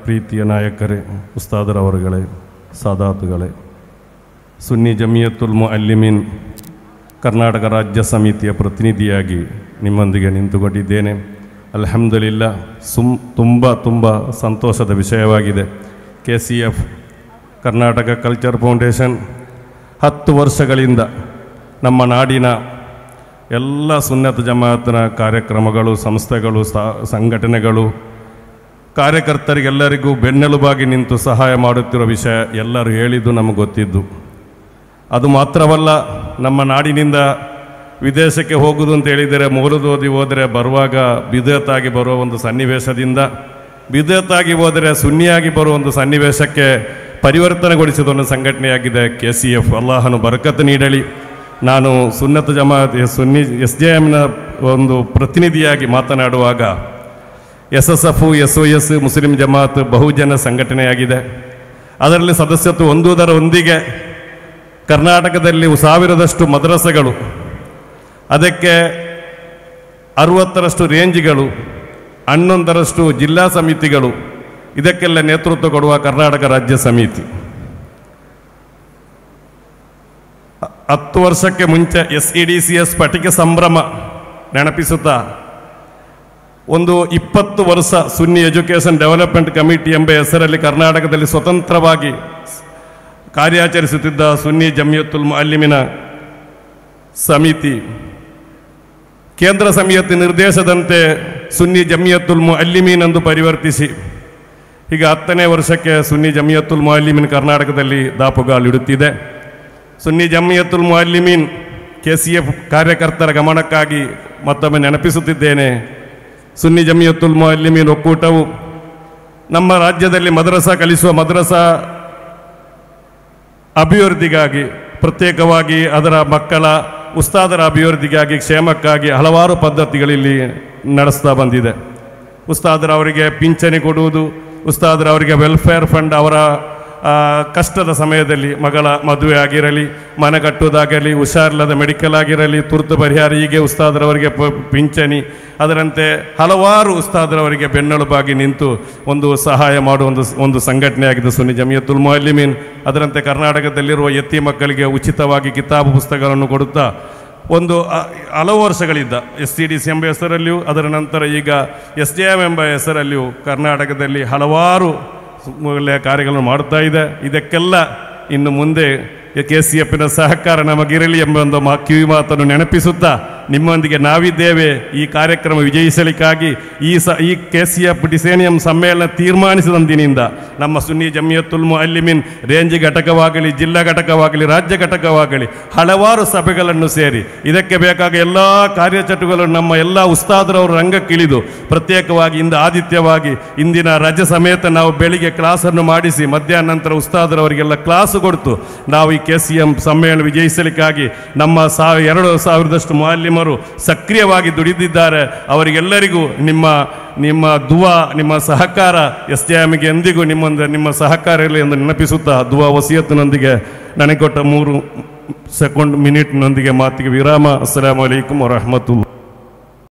ಪ್ರೀತಿಯ ನಾಯಕರೇ, ಉಸ್ತಾದರವರುಗಳೇ, ಸಾದಾತುಗಳೇ, ಸುನ್ನಿ ಜಮಿಯತುಲ್ ಮುಅಲ್ಲಿಮೀನ್ ಕರ್ನಾಟಕ ರಾಜ್ಯ ಸಮಿತಿಯ ಪ್ರತಿನಿಧಿಯಾಗಿ ನಿಮ್ಮೊಂದಿಗೆ ನಿಂತುಕೊಂಡಿದ್ದೇನೆ. ಅಲ್ಹಮ್ದುಲಿಲ್ಲಾ, ತುಂಬ ಸಂತೋಷದ ವಿಷಯವಾಗಿದೆ. KCF ಕರ್ನಾಟಕ ಕಲ್ಚರ್ ಫೌಂಡೇಶನ್ 10 ವರ್ಷಗಳಿಂದ ನಮ್ಮ ನಾಡಿನ ಎಲ್ಲ ಸುನ್ನತ್ ಜಮಾಅತ್ನ ಕಾರ್ಯಕ್ರಮಗಳು, ಸಂಸ್ಥೆಗಳು, ಸಂಘಟನೆಗಳು, ಕಾರ್ಯಕರ್ತರಿಗೆಲ್ಲರಿಗೂ ಬೆನ್ನೆಲುಬಾಗಿ ನಿಂತು ಸಹಾಯ ಮಾಡುತ್ತಿರೋ ವಿಷಯ ಎಲ್ಲರೂ ಹೇಳಿದ್ದು ನಮಗೆ ಗೊತ್ತಿದ್ದು. ಅದು ಮಾತ್ರವಲ್ಲ, ನಮ್ಮ ನಾಡಿನಿಂದ ವಿದೇಶಕ್ಕೆ ಹೋಗುವುದು ಅಂತ ಹೇಳಿದರೆ ಮೌಲೂದ್ ಓದಿ ಹೋದರೆ ಬರುವಾಗ ಬಿದಅತ್ತಾಗಿ ಬರುವ ಒಂದು ಸನ್ನಿವೇಶದಿಂದ ಬಿದಅತ್ತಾಗಿ ಹೋದರೆ ಸುನ್ನಿಯಾಗಿ ಬರುವ ಒಂದು ಸನ್ನಿವೇಶಕ್ಕೆ ಪರಿವರ್ತನೆಗೊಳಿಸಿದ ಒಂದು ಸಂಘಟನೆಯಾಗಿದೆ KCF. ಅಲ್ಲಾಹನು ಬರಕತ್ ನೀಡಲಿ. ನಾನು ಸುನ್ನತ್ ಜಮಾಅತ್ ಸುನ್ನಿ SJMನ ಒಂದು ಪ್ರತಿನಿಧಿಯಾಗಿ ಮಾತನಾಡುವಾಗ SSF, SOS ಮುಸ್ಲಿಂ ಜಮಾಅತ್ ಬಹುಜನ ಸಂಘಟನೆಯಾಗಿದೆ. ಅದರಲ್ಲಿ ಸದಸ್ಯತ್ವ ಹೊಂದುವುದರೊಂದಿಗೆ ಕರ್ನಾಟಕದಲ್ಲಿ 1000ರಷ್ಟು ಮದ್ರಸೆಗಳು, ಅದಕ್ಕೆ 60ರಷ್ಟು ರೇಂಜ್ಗಳು, 11ರಷ್ಟು ಜಿಲ್ಲಾ ಸಮಿತಿಗಳು, ಇದಕ್ಕೆಲ್ಲ ನೇತೃತ್ವ ಕೊಡುವ ಕರ್ನಾಟಕ ರಾಜ್ಯ ಸಮಿತಿ. 10 ವರ್ಷಕ್ಕೆ ಮುಂಚೆ SEDCS ಸ್ಫಟಿಕ ಸಂಭ್ರಮ ನೆನಪಿಸುತ್ತಾ ಒಂದು 20 ವರ್ಷ ಸುನ್ನಿ ಎಜುಕೇಷನ್ ಡೆವಲಪ್ಮೆಂಟ್ ಕಮಿಟಿ ಎಂಬ ಹೆಸರಲ್ಲಿ ಕರ್ನಾಟಕದಲ್ಲಿ ಸ್ವತಂತ್ರವಾಗಿ ಕಾರ್ಯಾಚರಿಸುತ್ತಿದ್ದ ಸುನ್ನಿ ಜಮಿಯತುಲ್ ಮುಅಲ್ಲಿಮೀನ ಸಮಿತಿ ಕೇಂದ್ರ ಸಮಿತಿ ನಿರ್ದೇಶದಂತೆ ಸುನ್ನಿ ಜಮಿಯತುಲ್ ಮುಅಲ್ಲಿಮೀನ್ ಎಂದು ಪರಿವರ್ತಿಸಿ ಈಗ 10ನೇ ವರ್ಷಕ್ಕೆ ಸುನ್ನಿ ಜಮಿಯತುಲ್ ಮುಅಲ್ಲಿಮೀನ್ ಕರ್ನಾಟಕದಲ್ಲಿ ದಾಪುಗಾಲಿಡುತ್ತಿದೆ. ಸುನ್ನಿ ಜಮಿಯತುಲ್ ಮುಅಲ್ಲಿಮೀನ್ KCF ಕಾರ್ಯಕರ್ತರ ಗಮನಕ್ಕಾಗಿ ಮತ್ತೊಮ್ಮೆ ನೆನಪಿಸುತ್ತಿದ್ದೇನೆ. ಸುನ್ನಿ ಜಮಿಯತುಲ್ ಮುಅಲ್ಲಿಮೀನ್ ಒಕ್ಕೂಟವು ನಮ್ಮ ರಾಜ್ಯದಲ್ಲಿ ಮದ್ರಸಾ ಕಲಿಸುವ ಮದ್ರಸಾ ಅಭಿವೃದ್ಧಿಗಾಗಿ, ಪ್ರತ್ಯೇಕವಾಗಿ ಅದರ ಮಕ್ಕಳ ಉಸ್ತಾದರ ಅಭಿವೃದ್ಧಿಗಾಗಿ, ಕ್ಷೇಮಕ್ಕಾಗಿ ಹಲವಾರು ಪದ್ಧತಿಗಳಲ್ಲಿ ನಡೆಸ್ತಾ ಬಂದಿದೆ. ಉಸ್ತಾದರವರಿಗೆ ಪಿಂಚಣಿ ಕೊಡುವುದು, ಉಸ್ತಾದರವರಿಗೆ ವೆಲ್ಫೇರ್ ಫಂಡ್, ಅವರ ಕಷ್ಟದ ಸಮಯದಲ್ಲಿ ಮಗಳ ಮದುವೆ ಆಗಿರಲಿ, ಮನೆ ಕಟ್ಟುವುದಾಗಲಿ, ಹುಷಾರಿಲ್ಲದ ಮೆಡಿಕಲ್ ಆಗಿರಲಿ, ತುರ್ತು ಪರಿಹಾರ, ಹೀಗೆ ಉಸ್ತಾದರವರಿಗೆ ಪಿಂಚಣಿ, ಅದರಂತೆ ಹಲವಾರು ಉಸ್ತಾದರವರಿಗೆ ಬೆನ್ನೆಲುಬಾಗಿ ನಿಂತು ಒಂದು ಸಹಾಯ ಮಾಡುವ ಒಂದು ಸಂಘಟನೆಯಾಗಿದೆ ಸುನ್ನಿ ಜಮಿಯತುಲ್ ಮುಅಲ್ಲಿಮೀನ್. ಅದರಂತೆ ಕರ್ನಾಟಕದಲ್ಲಿರುವ ಯತೀಮ್ ಮಕ್ಕಳಿಗೆ ಉಚಿತವಾಗಿ ಕಿತಾಬು ಪುಸ್ತಕಗಳನ್ನು ಕೊಡುತ್ತಾ ಒಂದು ಹಲವು ವರ್ಷಗಳಿಂದ SCDC ಎಂಬ ಹೆಸರಲ್ಲಿಯೂ, ಅದರ ನಂತರ ಈಗ SJM ಎಂಬ ಹೆಸರಲ್ಲಿಯೂ ಕರ್ನಾಟಕದಲ್ಲಿ ಹಲವಾರು ಒಳ್ಳೆಯ ಕಾರ್ಯಗಳನ್ನು ಮಾಡ್ತಾ ಇದೆ. ಇದಕ್ಕೆಲ್ಲ ಇನ್ನು ಮುಂದೆ KCFನ ಸಹಕಾರ ನಮಗಿರಲಿ ಎಂಬ ಒಂದು ಕಿವಿ ಮಾತನ್ನು ನೆನಪಿಸುತ್ತಾ ನಿಮ್ಮೊಂದಿಗೆ ನಾವಿದ್ದೇವೆ. ಈ ಕಾರ್ಯಕ್ರಮ ವಿಜಯಿಸಲಿಕ್ಕಾಗಿ ಈ KCF ಡಿಸೇನಿಯಂ ಸಮ್ಮೇಳನ ತೀರ್ಮಾನಿಸಿದಂದಿನಿಂದ ನಮ್ಮ ಸುನ್ನಿ ಜಮಿಯತುಲ್ ಮುಅಲ್ಲಿಮೀನ್ ರೇಂಜ್ ಘಟಕವಾಗಲಿ, ಜಿಲ್ಲಾ ಘಟಕವಾಗಲಿ, ರಾಜ್ಯ ಘಟಕವಾಗಲಿ ಹಲವಾರು ಸಭೆಗಳನ್ನು ಸೇರಿ ಇದಕ್ಕೆ ಬೇಕಾದ ಎಲ್ಲ ಕಾರ್ಯಚಟುವಟಿಕೆಗಳನ್ನು ನಮ್ಮ ಎಲ್ಲ ಉಸ್ತಾದರವರು ರಂಗಕ್ಕಿಳಿದು ಪ್ರತ್ಯೇಕವಾಗಿ ಆದಿತ್ಯವಾಗಿ ಇಂದಿನ ರಜೆ ಸಮೇತ ನಾವು ಬೆಳಿಗ್ಗೆ ಕ್ಲಾಸನ್ನು ಮಾಡಿಸಿ ಮಧ್ಯಾಹ್ನ ನಂತರ ಉಸ್ತಾದರವರಿಗೆಲ್ಲ ಕ್ಲಾಸ್ ಕೊಡ್ತು ನಾವು ಈ KCM ಸಮ್ಮೇಳನ ವಿಜಯಿಸಲಿಕ್ಕಾಗಿ ನಮ್ಮ 2000ರಷ್ಟು ಮುಅಲ್ಲಿಮರು ಸಕ್ರಿಯವಾಗಿ ದುಡಿದಿದ್ದಾರೆ. ಅವರಿಗೆಲ್ಲರಿಗೂ ನಿಮ್ಮ ದುವಾ, ನಿಮ್ಮ ಸಹಕಾರ SJMಗೆ ಎಂದಿಗೂ ನಿಮ್ಮ ಸಹಕಾರ ಇರಲಿ ಎಂದು ನೆನಪಿಸುತ್ತಾ ದುವಾ ವಸಿಯತ್ತಿನೊಂದಿಗೆ ನನಗೆ ಕೊಟ್ಟ 3 ಸೆಕೆಂಡ್ ಮಿನಿಟ್ನೊಂದಿಗೆ ಮಾತಿಗೆ ವಿರಾಮ. ಅಸ್ಸಲಾಮು ಅಲೈಕುಂ ವರಹಮತುಲ್ಲಾಹ್.